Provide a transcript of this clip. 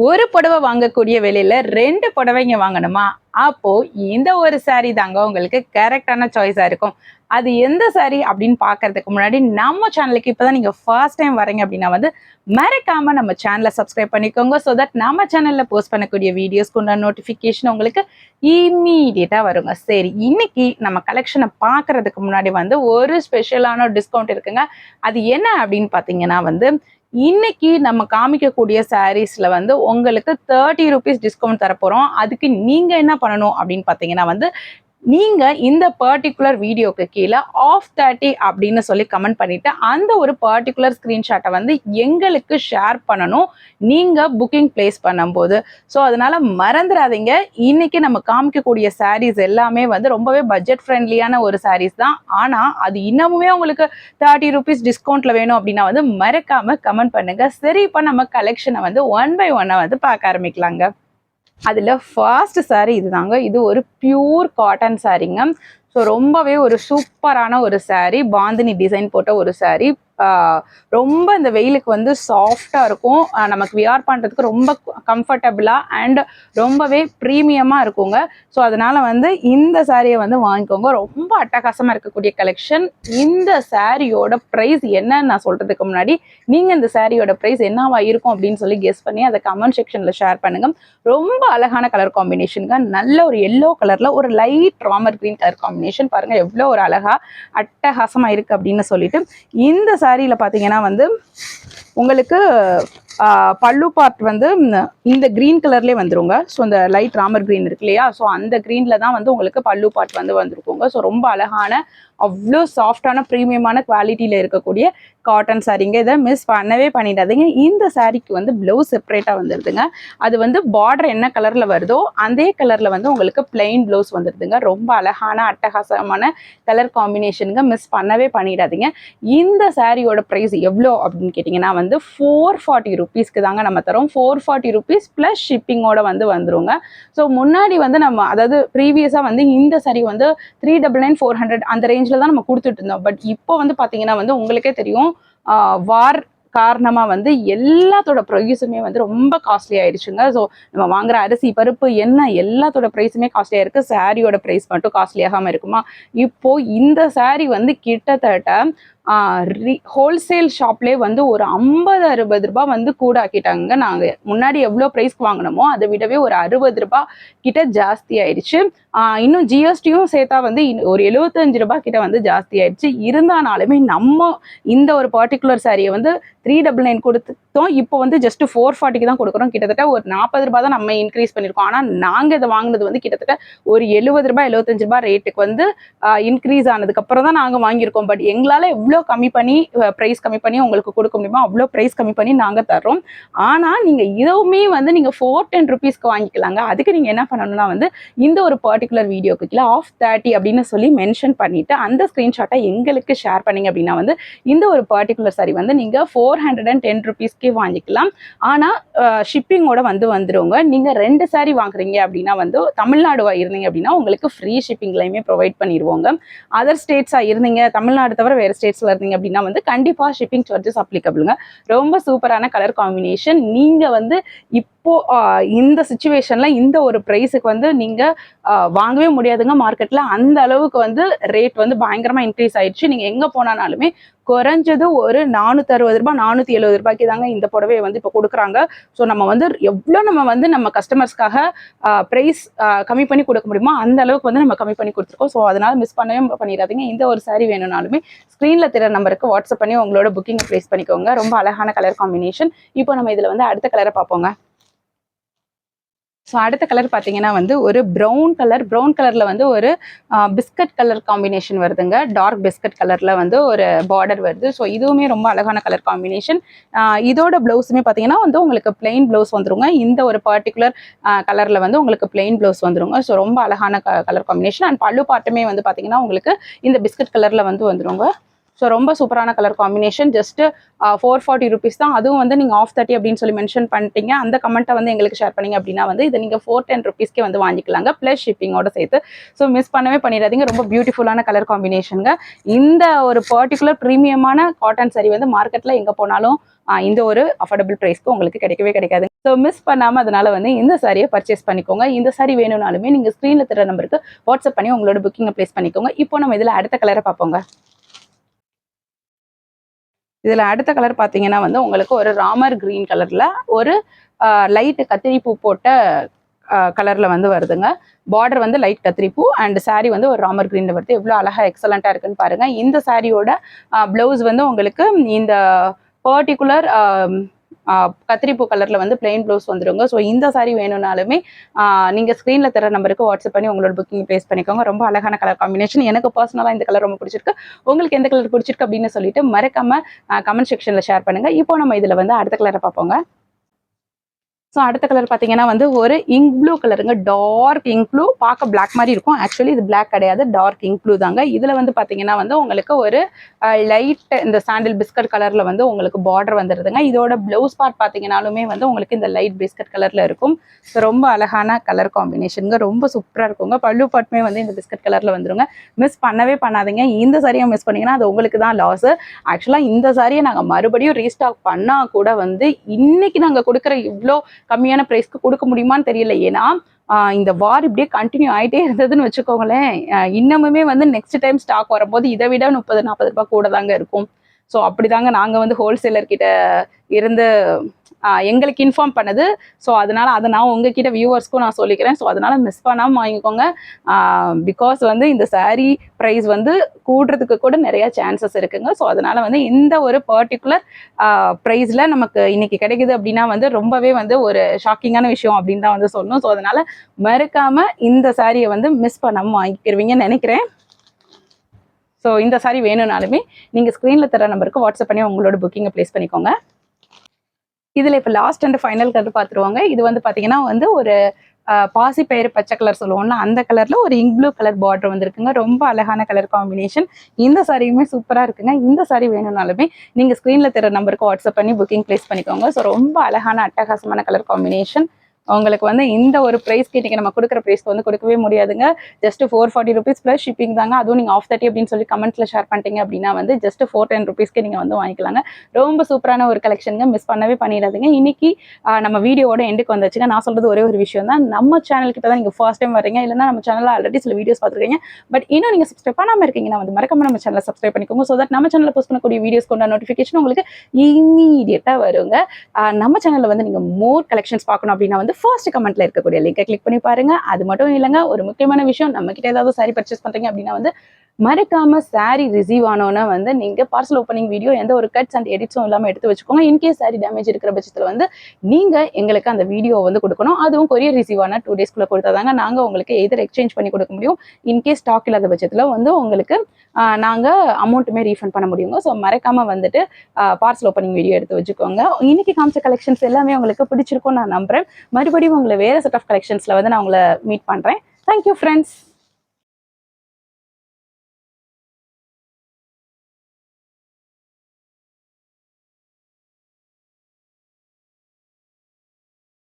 ஒரு புடவை வாங்கக்கூடிய விலையில 2 புடவைங்க வாங்கணுமா? அப்போ இந்த ஒரு சாரி தாங்க உங்களுக்கு கரெக்டான சாய்ஸா இருக்கும். அது எந்த சாரி அப்படின்னு பார்க்கறதுக்கு முன்னாடி நம்ம சேனலுக்கு இப்பதான் நீங்க ஃபர்ஸ்ட் டைம் வரீங்க அப்படின்னா மறக்காம நம்ம சேனலை சப்ஸ்கிரைப் பண்ணிக்கோங்க. ஸோ தட் நம்ம சேனல்ல போஸ்ட் பண்ணக்கூடிய வீடியோஸ்க்கு உண்டான நோட்டிஃபிகேஷன் உங்களுக்கு இம்மீடியட்டா வருங்க. சரி, இன்னைக்கு நம்ம கலெக்ஷனை பார்க்கறதுக்கு முன்னாடி ஒரு ஸ்பெஷலான டிஸ்கவுண்ட் இருக்குங்க. அது என்ன அப்படின்னு பார்த்தீங்கன்னா இன்னைக்கு நம்ம காமிக்கக்கூடிய சாரீஸ்ல உங்களுக்கு 30 ரூபீஸ் டிஸ்கவுண்ட் தரப்போறோம். அதுக்கு நீங்க என்ன பண்ணணும் அப்படின்னு பாத்தீங்கன்னா நீங்க இந்த பர்டிகுலர் வீடியோக்கு கீழே ஆஃப் 30 அப்படின்னு சொல்லி கமெண்ட் பண்ணிட்டு அந்த ஒரு பர்டிகுலர் ஸ்கிரீன்ஷாட்டை எங்களுக்கு ஷேர் பண்ணணும் நீங்க புக்கிங் பிளேஸ் பண்ணும்போது. ஸோ அதனால மறந்துடாதீங்க. இன்னைக்கு நம்ம காமிக்கக்கூடிய சாரீஸ் எல்லாமே ரொம்பவே பட்ஜெட் ஃப்ரெண்ட்லியான ஒரு சாரீஸ் தான். ஆனா அது இன்னமுமே உங்களுக்கு 30 ரூபீஸ் டிஸ்கவுண்ட்ல வேணும் அப்படின்னா மறக்காம கமெண்ட் பண்ணுங்க. சரி, இப்போ நம்ம கலெக்ஷனை ஒன் பை ஒன்னா பார்க்க ஆரம்பிக்கலாங்க. அதுல ஃபர்ஸ்ட் சாரி இதுதாங்க. இது ஒரு பியூர் காட்டன் சாரிங்க. ஸோ ரொம்பவே ஒரு சூப்பரான ஒரு சாரி, பாந்தினி டிசைன் போட்ட ஒரு சாரி. ரொம்ப இந்த வெயிலுக்கு சாஃப்டா இருக்கும். நமக்கு வியர் பண்றதுக்கு ரொம்ப கம்ஃபர்டபுளா அண்ட் ரொம்பவே ப்ரீமியமா இருக்குங்க. ஸோ அதனால இந்த சாரியை வாங்கிக்கோங்க. ரொம்ப அட்டகாசமா இருக்கக்கூடிய கலெக்ஷன். இந்த சாரியோட ப்ரைஸ் என்னன்னு நான் சொல்றதுக்கு முன்னாடி நீங்க இந்த சாரியோட ப்ரைஸ் என்னவா இருக்கும் அப்படின்னு சொல்லி கெஸ் பண்ணி அதை கமெண்ட் செக்ஷன்ல ஷேர் பண்ணுங்க. ரொம்ப அழகான கலர் காம்பினேஷனுங்க. நல்ல ஒரு எல்லோ கலர்ல ஒரு light Ramar green colour combination. பாருங்க எவ்வளோ ஒரு அழகா அட்டகாசமா இருக்கு அப்படின்னு சொல்லிட்டு. இந்த சாரியில பாத்தீங்கன்னா உங்களுக்கு பல்லு பார்ட் இந்த கிரீன் கலர்லேயே வந்துருங்க. ஸோ இந்த லைட் ராமர் கிரீன் இருக்கு இல்லையா, ஸோ அந்த கிரீன்ல தான் உங்களுக்கு பல்லு பார்ட் வந்திருக்குங்க. ஸோ ரொம்ப அழகான அவ்வளோ சாஃப்டான ப்ரீமியமான குவாலிட்டியில் இருக்கக்கூடிய காட்டன் சாரீங்க. இதை மிஸ் பண்ணவே பண்ணிடாதீங்க. இந்த சாரிக்கு ப்ளவுஸ் செப்பரேட்டாக வந்துடுதுங்க. அது பார்டர் என்ன கலரில் வருதோ அதே கலரில் உங்களுக்கு பிளெயின் ப்ளவுஸ் வந்துடுதுங்க. ரொம்ப அழகான அட்டகாசமான கலர் காம்பினேஷனுங்க. மிஸ் பண்ணவே பண்ணிடாதீங்க. இந்த சாரியோட ப்ரைஸ் எவ்வளோ அப்படின்னு கேட்டிங்கன்னா 440 ரூபீஸ்க்கு தாங்க நம்ம தரோம். 440 ரூபீஸ் ப்ளஸ் ஷிப்பிங்கோட வந்துருங்க. ஸோ முன்னாடி நம்ம அதாவது ப்ரீவியஸாக இந்த சாரி 399 400 அந்த ரேஞ்சில் தான் நம்ம கொடுத்துட்டு இருந்தோம். பட் இப்போ பார்த்தீங்கன்னா உங்களுக்கே தெரியும், வார் காரணமா எல்லாத்தோட ப்ரைஸுமே ரொம்ப காஸ்ட்லி ஆயிடுச்சுங்க. ஸோ நம்ம வாங்குற அரிசி, பருப்பு, எண்ணெய் எல்லாத்தோட ப்ரைஸுமே காஸ்ட்லியா இருக்கு. சாரியோட ப்ரைஸ் மட்டும் காஸ்ட்லி ஆகாம இருக்குமா? இப்போ இந்த சாரி கிட்டத்தட்ட ஹோல்சேல் ஷாப்லேயே ஒரு 50-60 ரூபாய் கூட ஆக்கிட்டாங்க. நாங்கள் முன்னாடி எவ்வளோ ப்ரைஸ்க்கு வாங்கினோமோ அதை விடவே ஒரு 60 ரூபாய் கிட்ட ஜாஸ்தி ஆயிடுச்சு. இன்னும் ஜிஎஸ்டியும் சேர்த்தா ஒரு 75 ரூபாய் கிட்ட ஜாஸ்தி ஆயிடுச்சு. இருந்தானாலுமே நம்ம இந்த ஒரு பர்டிகுலர் சாரியை 399 கொடுத்தோம். இப்போ ஜஸ்ட் 440 தான் கொடுக்குறோம். கிட்டத்தட்ட ஒரு 40 ரூபாய் தான் நம்ம இன்க்ரீஸ் பண்ணியிருக்கோம். ஆனால் நாங்கள் இதை வாங்கினது கிட்டத்தட்ட ஒரு 70 ரூபாய் 75 ரூபாய் ரேட்டுக்கு இன்க்ரீஸ் ஆனதுக்கப்புறம் தான் நாங்கள் வாங்கியிருக்கோம். பட் எங்களால் எவ்வளோ கம்மி பண்ணி ப்ரைஸ் கம்மி பண்ணி உங்களுக்கு கொடுக்க முடியுமோ அவ்வளோ ப்ரைஸ் கம்மி பண்ணி நாங்கள் தர்றோம். ஆனால் நீங்கள் இதுவுமே நீங்கள் 410 ரூபீஸ்க்கு வாங்கிக்கலாங்க. அதுக்கு நீங்கள் என்ன பண்ணணும்னா இந்த ஒரு பர்டிகுலர் வீடியோக்கு கீழே ஆஃப் 30 அப்படின்னு சொல்லி மென்ஷன் பண்ணிட்டு அந்த ஸ்க்ரீன்ஷாட்டை எங்களுக்கு ஷேர் பண்ணீங்க அப்படின்னா இந்த ஒரு பர்டிகுலர் சாரி நீங்கள் 410 ரூபீஸ்க்கே வாங்கிக்கலாம். ஆனால் ஷிப்பிங்கோட வந்துருங்க. நீங்கள் 2 சாரி வாங்குறீங்க அப்படின்னா தமிழ்நாடுவா இருந்தீங்க அப்படின்னா உங்களுக்கு ஃப்ரீ ஷிப்பிங்லையுமே ப்ரொவைட் பண்ணிடுவோங்க. அதர் ஸ்டேட்ஸா இருந்தீங்க, தமிழ்நாடு தவிர வேறு ஸ்டேட்ஸ்ல இருந்தீங்க அப்படின்னா கண்டிப்பா ஷிப்பிங் சார்ஜஸ் அப்ளிகபிளுங்க. ரொம்ப சூப்பரான கலர் காம்பினேஷன். நீங்க இப்போ இந்த சிச்சுவேஷன்ல இந்த ஒரு பிரைஸுக்கு நீங்க வாங்கவே முடியாதுங்க. மார்க்கெட்ல அந்த அளவுக்கு ரேட் பயங்கரமா இன்க்ரீஸ் ஆயிடுச்சு. நீங்க எங்க போனாலுமே குறைஞ்சது ஒரு 460 ரூபாய் 470 ரூபாய்க்கு தாங்க இந்த புடவையை இப்போ கொடுக்குறாங்க. ஸோ நம்ம எவ்வளோ நம்ம கஸ்டமர்ஸ்க்காக ப்ரைஸ் கம்மி பண்ணி கொடுக்க முடியுமோ அந்த அளவுக்கு நம்ம கம்மி பண்ணி கொடுத்துருக்கோம். ஸோ அதனால மிஸ் பண்ணவே பண்ணிடாதீங்க. இந்த ஒரு சாரி வேணும்னாலுமே ஸ்க்ரீனில் தெரிய நம்பருக்கு வாட்ஸ்அப் பண்ணி உங்களோட புக்கிங் ப்ளேஸ் பண்ணிக்கோங்க. ரொம்ப அழகான கலர் காம்பினேஷன். இப்போ நம்ம இதில் அடுத்த கலரை பார்ப்போங்க. ஸோ அடுத்த கலர் பார்த்தீங்கன்னா ஒரு ப்ரௌன் கலரில் ஒரு பிஸ்கட் கலர் காம்பினேஷன் வருதுங்க. டார்க் பிஸ்கட் கலரில் ஒரு பார்டர் வருது. ஸோ இதுவுமே ரொம்ப அழகான கலர் காம்பினேஷன். இதோட ப்ளவுஸுமே பார்த்தீங்கன்னா உங்களுக்கு பிளெயின் ப்ளவுஸ் வந்துருங்க. இந்த ஒரு பர்டிகுலர் கலரில் உங்களுக்கு பிளெயின் ப்ளவுஸ் வந்துருங்க. ஸோ ரொம்ப அழகான கலர் காம்பினேஷன். அண்ட் பல்லு பாட்டுமே பார்த்தீங்கன்னா உங்களுக்கு இந்த பிஸ்கட் கலரில் வந்துருங்க. ஸோ ரொம்ப சூப்பரான கலர் காம்பினேஷன். ஜஸ்ட் 440 ருபீஸ் தான். அதுவும் வந்து நீங்கள் ஆஃப் 30 அப்படின்னு சொல்லி மென்ஷன் பண்ணிட்டீங்க. அந்த கமெண்ட்டை வந்து எங்களுக்கு ஷேர் பண்ணிங்க அப்படின்னா வந்து இதை நீங்கள் 410 ருபீஸ்க்கே வந்து வாங்கிக்கலாங்க, ப்ளஸ் ஷிப்பிங்கோட சேர்த்து. ஸோ மிஸ் பண்ணவே பண்ணிடாதீங்க. ரொம்ப பியூட்டிஃபுல்லான கலர் காம்பினேஷனுங்க. இந்த ஒரு பர்டிகுலர் ப்ரீமியமான காட்டன் சாரி வந்து மார்க்கெட்டில் எங்கே போனாலும் இந்த ஒரு அஃபோர்டபுள் ப்ரைஸ்க்கு உங்களுக்கு கிடைக்கவே கிடைக்காது. ஸோ மிஸ் பண்ணாமல் அதனால வந்து இந்த சாரியை பர்ச்சேஸ் பண்ணிக்கோங்க. இந்த சாரி வேணும்னாலுமே நீங்கள் ஸ்க்ரீனில் தர நம்பருக்கு வாட்ஸ்அப் பண்ணி உங்களோட புக்கிங்கை ப்ளேஸ் பண்ணிக்கோங்க. இப்போ நம்ம இதில் அடுத்த கலரை பார்ப்போங்க. இதில் அடுத்த கலர் பார்த்தீங்கன்னா வந்து உங்களுக்கு ஒரு ராமர் கிரீன் கலரில் ஒரு லைட் கத்திரி பூ போட்ட கலரில் வந்து வருதுங்க. பார்டர் வந்து லைட் கத்திரிப்பூ அண்ட் சாரீ வந்து ஒரு ராமர் கிரீனில் வருது. எவ்வளோ அழகாக எக்ஸலண்ட்டாக இருக்குன்னு பாருங்கள். இந்த சாரியோட ப்ளவுஸ் வந்து உங்களுக்கு இந்த பர்டிகுலர் கத்திரிப்பூ கலரில் வந்து பிளெயின் ப்ளவுஸ் வந்துடுங்க. ஸோ இந்த சாரீ வேணும்னாலுமே நீங்கள் ஸ்க்ரீனில் தர நம்பருக்கு வாட்ஸ்அப் பண்ணி உங்களோட புக்கிங் ப்ளேஸ் பண்ணிக்கோங்க. ரொம்ப அழகான கலர் காம்பினேஷன். எனக்கு பர்சனலாக இந்த கலர் ரொம்ப பிடிச்சிருக்கு. உங்களுக்கு எந்த கலர் பிடிச்சிருக்கு அப்படின்னு சொல்லிட்டு மறக்காம கமெண்ட் செக்ஷனில் ஷேர் பண்ணுங்கள். இப்போ நம்ம இதில் வந்து அடுத்த கலரை பார்ப்போங்க. ஸோ அடுத்த கலர் பார்த்தீங்கன்னா வந்து ஒரு இங்க் ப்ளூ கலருங்க. டார்க் இங்க் ப்ளூ, பார்க்க பிளாக் மாதிரி இருக்கும். ஆக்சுவலி இது பிளாக் கிடையாது, டார்க் இங்க் ப்ளூ தாங்க. இதில் வந்து பார்த்தீங்கன்னா வந்து உங்களுக்கு ஒரு லைட் இந்த சாண்டில் பிஸ்கட் கலரில் வந்து உங்களுக்கு பார்டர் வந்துடுதுங்க. இதோட ப்ளவுஸ் பார்ட் பார்த்தீங்கன்னாலுமே வந்து உங்களுக்கு இந்த லைட் பிஸ்கட் கலரில் இருக்கும். ஸோ ரொம்ப அழகான கலர் காம்பினேஷனுங்க. ரொம்ப சூப்பராக இருக்குங்க. பல்லு பார்ட்டுமே வந்து இந்த பிஸ்கட் கலரில் வந்துருங்க. மிஸ் பண்ணவே பண்ணாதீங்க. இந்த சாரியை மிஸ் பண்ணிங்கன்னா அது உங்களுக்கு தான் லாஸு. ஆக்சுவலாக இந்த சாரியை நாங்கள் மறுபடியும் ரீஸ்டாக் பண்ணால் கூட வந்து இன்னைக்கு நாங்கள் கொடுக்குற இவ்வளோ கம்மியான பிரைஸ்க்கு கொடுக்க முடியுமான்னு தெரியல. ஏன்னா இந்த வார் இப்படியே கண்டினியூ ஆகிட்டே இருந்ததுன்னு வச்சுக்கோங்களேன், இன்னமுமே வந்து நெக்ஸ்ட் டைம் ஸ்டாக் வரும்போது இதை விட 30-40 ரூபாய் கூட தாங்க இருக்கும். ஸோ அப்படி தாங்க நாங்கள் வந்து ஹோல்சேலர்கிட்ட இருந்து எங்களுக்கு இன்ஃபார்ம் பண்ணுது. ஸோ அதனால் அதை நான் உங்ககிட்ட வியூவர்ஸ்க்கும் நான் சொல்லிக்கிறேன். ஸோ அதனால் மிஸ் பண்ணாமல் வாங்கிக்கோங்க. பிகாஸ் வந்து இந்த சாரீ ப்ரைஸ் வந்து கூடுறதுக்கு கூட நிறையா சான்சஸ் இருக்குங்க. ஸோ அதனால் வந்து இந்த ஒரு பர்டிகுலர் ப்ரைஸில் நமக்கு இன்னைக்கு கிடைக்குது அப்படின்னா வந்து ரொம்பவே வந்து ஒரு ஷாக்கிங்கான விஷயம் அப்படின்னு தான் வந்து சொல்லணும். ஸோ அதனால் மறக்காமல் இந்த சாரியை வந்து மிஸ் பண்ணாமல் வாங்கிக்கிருவீங்கன்னு நினைக்கிறேன். ஸோ இந்த சாரி வேணும்னாலுமே நீங்கள் ஸ்க்ரீனில் தர நம்பருக்கு வாட்ஸ்அப் பண்ணி உங்களோட புக்கிங்கை ப்ளேஸ் பண்ணிக்கோங்க. இதில் இப்போ லாஸ்ட் அண்ட் ஃபைனல் கலர் பார்த்துருவாங்க. இது வந்து பார்த்தீங்கன்னா வந்து ஒரு பாசி பயிறு பச்சை கலர் சொல்லுவோம்ல, அந்த கலரில் ஒரு இங்க் ப்ளூ கலர் பார்டர் வந்துருக்குங்க. ரொம்ப அழகான கலர் காம்பினேஷன். இந்த சாரியுமே சூப்பராக இருக்குங்க. இந்த சாரி வேணும்னாலுமே நீங்கள் ஸ்க்ரீனில் தர நம்பருக்கு வாட்ஸ்அப் பண்ணி புக்கிங் ப்ளேஸ் பண்ணிக்கோங்க. ஸோ ரொம்ப அழகான அட்டகாசமான கலர் காம்பினேஷன். உங்களுக்கு வந்து இந்த ஒரு ப்ரைஸ்க்கு இன்றைக்கி நம்ம கொடுக்குற ப்ரைஸ்க்கு வந்து கொடுக்கவே முடியாதுங்க. ஜஸ்ட் 440 ருபீஸ் ப்ளஸ் ஷிப்பிங் தாங்க. அதுவும் நீங்கள் ஆஃப் 30 அப்படின்னு சொல்லி கமெண்ட்ஸில் ஷேர் பண்ணிட்டீங்க அப்படின்னா வந்து ஜஸ்ட் 410 ருபீஸ்க்கு நீங்கள் வந்து வாங்கிக்கலாங்க. ரொம்ப சூப்பரான ஒரு கலெக்ஷனுங்க. மிஸ் பண்ணவே பண்ணிடாதீங்க. இன்னைக்கு நம்ம வீடியோட எண்டுக்கு வந்துச்சுங்க. நான் சொல்கிறது ஒரே ஒரு விஷயம் தான், நம்ம சேனலுக்கு இப்போ தான் நீங்கள் ஃபர்ஸ்ட் டைம் வரீங்க, இல்லைனா நம்ம சேனலில் ஆல்ரெடி சில வீடியோஸ் பார்த்துருக்கீங்க, பட் இன்னும் நீங்கள் சப்ஸ்கிரைப் பண்ணாமல் இருக்கீங்கன்னா வந்து மறக்காம நம்ம சேனலை சப்ஸ்கிரைப் பண்ணிக்கோங்க. ஸோ தட் நம்ம சேனலில் போஸ்ட் பண்ணக்கூடிய வீடியோஸ் கொண்ட நோட்டிஃபிகேஷன் உங்களுக்கு இமீடியட்டாக வருங்க. நம்ம சேனலில் வந்து நீங்கள் மோர் கலெக்ஷன்ஸ் பார்க்கணும் அப்படின்னா வந்து ஃபர்ஸ்ட் கமெண்ட்ல இருக்கக்கூடிய லிங்கை கிளிக் பண்ணி பாருங்க. அது மட்டும் இல்லைங்க, ஒரு முக்கியமான விஷயம், நம்ம கிட்ட ஏதாவது சாரி பர்ச்சேஸ் பண்றீங்க அப்படின்னா வந்து மறக்காம சாரி ரிசீவ் ஆனோன்னா வந்து நீங்க பார்சல் ஓப்பனிங் வீடியோ எந்த ஒரு கட்ஸ் அண்ட் எடிட்ஸும் இல்லாமல் எடுத்து வச்சுக்கோங்க. இன்கேஸ் சாரி டேமேஜ் இருக்கிற பட்சத்தில் வந்து நீங்க எங்களுக்கு அந்த வீடியோ வந்து கொடுக்கணும். அதுவும் கொரியர் ரிசீவ் ஆன 2 டேஸ்க்குள்ள கொடுத்தாதாங்க நாங்க உங்களுக்கு எதிர் எக்ஸ்சேஞ்ச் பண்ணி கொடுக்க முடியும். இன்கேஸ் ஸ்டாக் இல்லாத பட்சத்தில் வந்து உங்களுக்கு நாங்க அமௌண்ட்டுமே ரீஃபண்ட் பண்ண முடியுங்க. ஸோ மறக்காம வந்துட்டு பார்சல் ஓப்பனிங் வீடியோ எடுத்து வச்சுக்கோங்க. இன்னைக்கு காமிச்ச கலெக்ஷன்ஸ் எல்லாமே உங்களுக்கு பிடிச்சிருக்கும் நான் நம்புறேன். மறுபடியும் உங்களை வேற செட் ஆஃப் கலெக்ஷன்ஸ்ல வந்து நான் உங்களை மீட் பண்றேன். Thank you friends.